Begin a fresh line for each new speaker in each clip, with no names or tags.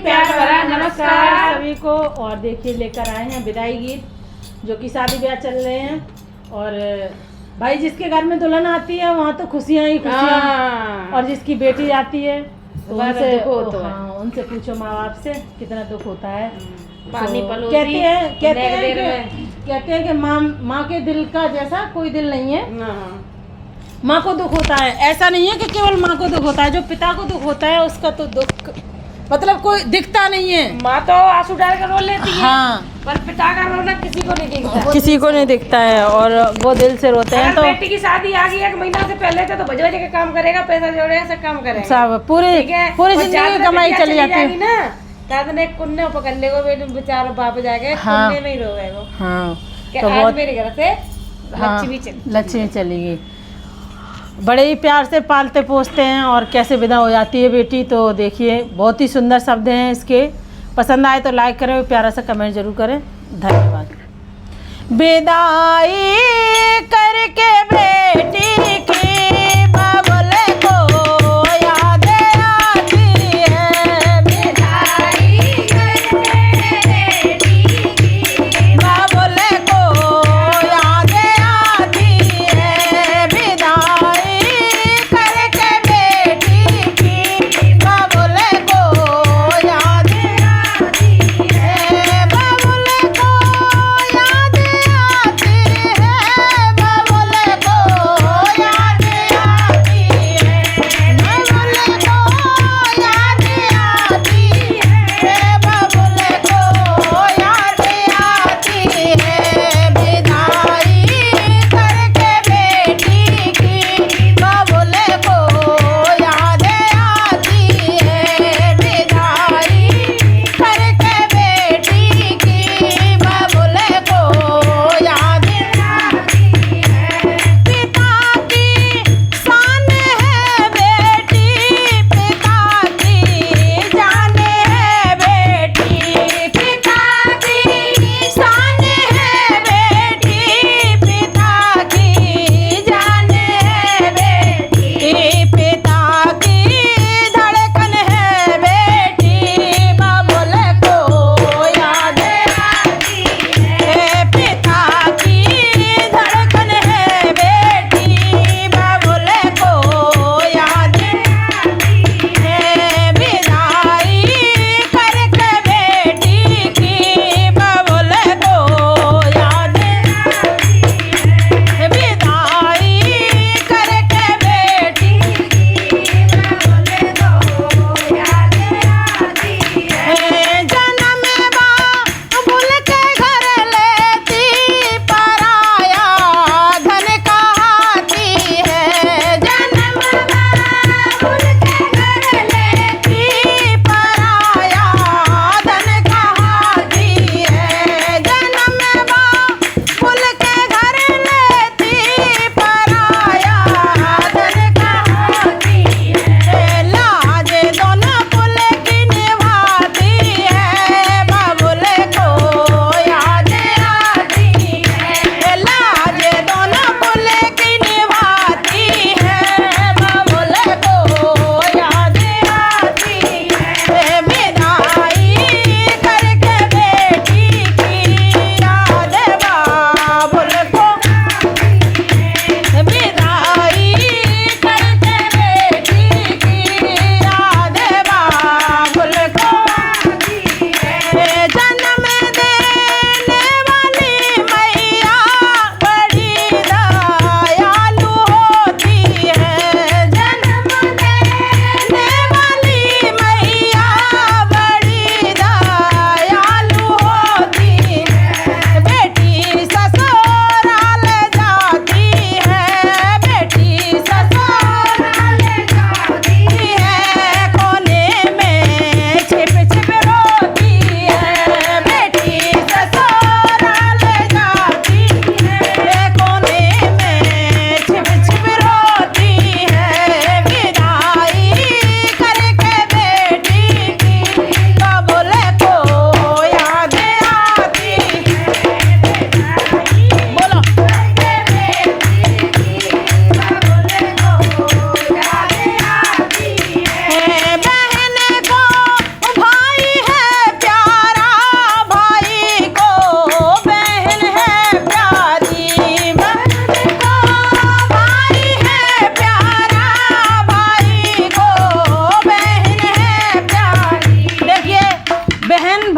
प्यार भरा नमस्कार
सभी को। और देखिए लेकर आए हैं विदाई गीत, जो कि शादी ब्याह चल रहे हैं। और भाई जिसके घर में दुल्हन आती है वहाँ तो खुशियाँ ही खुशियाँ, और जिसकी बेटी आती है तो उनसे पूछो माँ बाप से कितना दुख होता है।
पानी
तो कहते हैं कि माँ के दिल का जैसा कोई दिल नहीं है। माँ को दुख होता है, ऐसा नहीं है कि केवल माँ को दुख होता है, जो पिता को दुख होता है उसका तो दुख मतलब कोई दिखता नहीं है।
माँ तो आंसू डाल कर रो लेती है,
हाँ,
पर पिता का रोना किसी को नहीं दिखता,
किसी को नहीं दिखता है, और वो दिल से रोते हैं। तो
बेटी की शादी आ गई 1 महीना से पहले तो बजे बजे के काम करेगा, पैसा जोड़ेगा, सब काम करेगा,
सब पूरी जिंदगी की कमाई चली जाती है
ना। दादा ने कुन्ने पकड़ लेगो बेचारो बाप जाके कुन्ने में ही रो गए वो।
हाँ,
तो आज मेरे घर से
लक्ष्मी चली गई। बड़े ही प्यार से पालते पोसते हैं, और कैसे विदा हो जाती है बेटी। तो देखिए बहुत ही सुंदर शब्द हैं इसके। पसंद आए तो लाइक करें, प्यारा सा कमेंट जरूर करें। धन्यवाद। विदाई करके बेटी की बाबुल को याद आती है, विदाई करके बेटी की बाबुल को याद आती है, विदाई करके बेटी की बाबुल को याद आती है, बाबुल को याद आती है, बाबुल को याद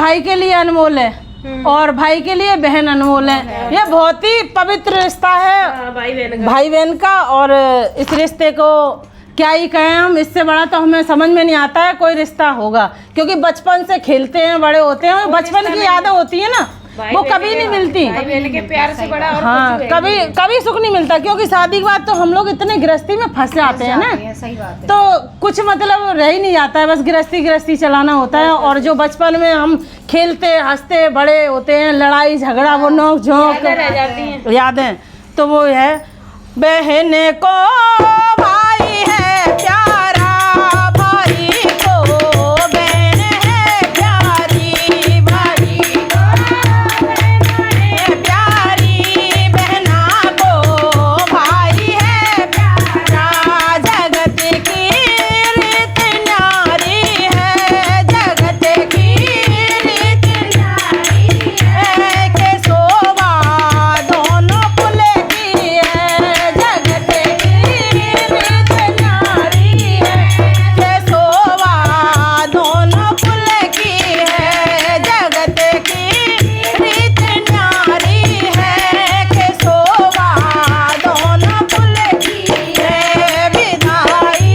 भाई के लिए अनमोल है और भाई के लिए बहन अनमोल है। ये बहुत ही पवित्र रिश्ता है भाई बहन का। और इस रिश्ते को क्या ही कहें हम, इससे बड़ा तो हमें समझ में नहीं आता है कोई रिश्ता होगा, क्योंकि बचपन से खेलते हैं, बड़े होते हैं, बचपन की यादें होती है ना, वो कभी नहीं मिलती।
भाई बहन के प्यार से बड़ा और
हाँ, कभी सुख नहीं मिलता, क्योंकि शादी के बाद तो हम लोग इतने गृहस्थी में फंस जाते हैं ना,
सही बात है।
तो कुछ मतलब रह ही नहीं जाता है, बस गृहस्थी चलाना होता है। और जो बचपन में हम खेलते हंसते बड़े होते हैं, लड़ाई झगड़ा वो नोक झोंक
रह जाती हैं।
यादें, तो वो है बहन को भाई है प्यारा, भाई को बहन है प्यारी, भाई को बहन है प्यारी, बहना को भाई है प्यारा। जगत की रीत न्यारी है, जगत की रीत न्यारी है, के शोभा दोनों कुल की है, जगत की रीत न्यारी है, के शोभा दोनों कुल की है, जगत की रीत न्यारी है, के शोभा दोनों कुल की है। विदाई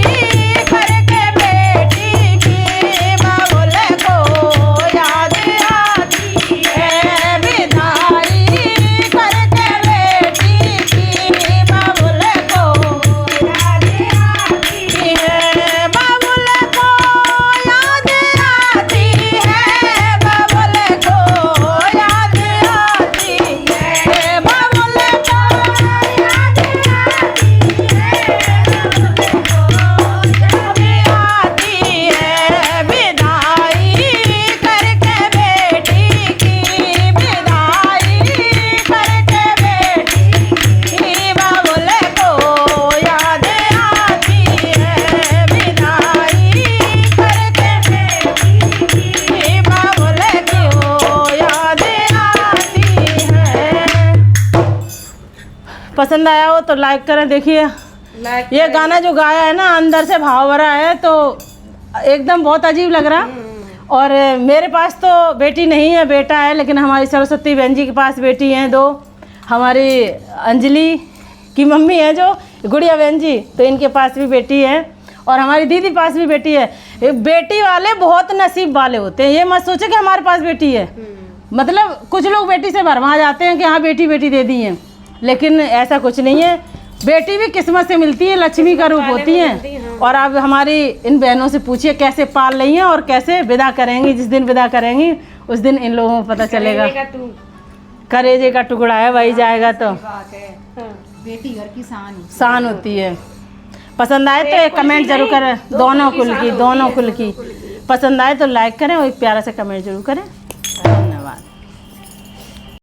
करके बेटी की बाबुल को याद आती है, विदाई करके बेटी की बाबुल को याद आती है, बाबुल को याद आती है, बाबुल को याद आती है, बाबुल को याद आती है, विदाई करके बेटी की, विदाई करके बेटी की बाबुल को याद आती है, विदाई करके बेटी की बाबुल को याद आती है। पसंद आया हो तो लाइक करें। देखिए ये गाना जो गाया है ना, अंदर से भाव भरा है, तो एकदम बहुत अजीब लग रहा। और मेरे पास तो बेटी नहीं है, बेटा है, लेकिन हमारी सरस्वती बहन जी के पास बेटी हैं 2। हमारी अंजलि की मम्मी है जो गुड़िया बहन जी, तो इनके पास भी बेटी है, और हमारी दीदी पास भी बेटी है। ये बेटी वाले बहुत नसीब वाले होते हैं, ये मत सोचे कि हमारे पास बेटी है। मतलब कुछ लोग बेटी से भरमा जाते हैं कि हाँ बेटी बेटी दे दी है, लेकिन ऐसा कुछ नहीं है। बेटी भी किस्मत से मिलती है, लक्ष्मी का रूप होती है। और अब हमारी इन बहनों से पूछिए कैसे पाल रही हैं और कैसे विदा करेंगी। जिस दिन विदा करेंगी उस दिन इन लोगों को पता चलेगा। करेजे का टुकड़ा है भाई, जाएगा तो
बात है, बेटी घर की
शान होती है। पसंद आए तो एक कमेंट जरूर करें, दोनों कुल की पसंद आए तो लाइक करें और एक प्यारा सा कमेंट जरूर करें।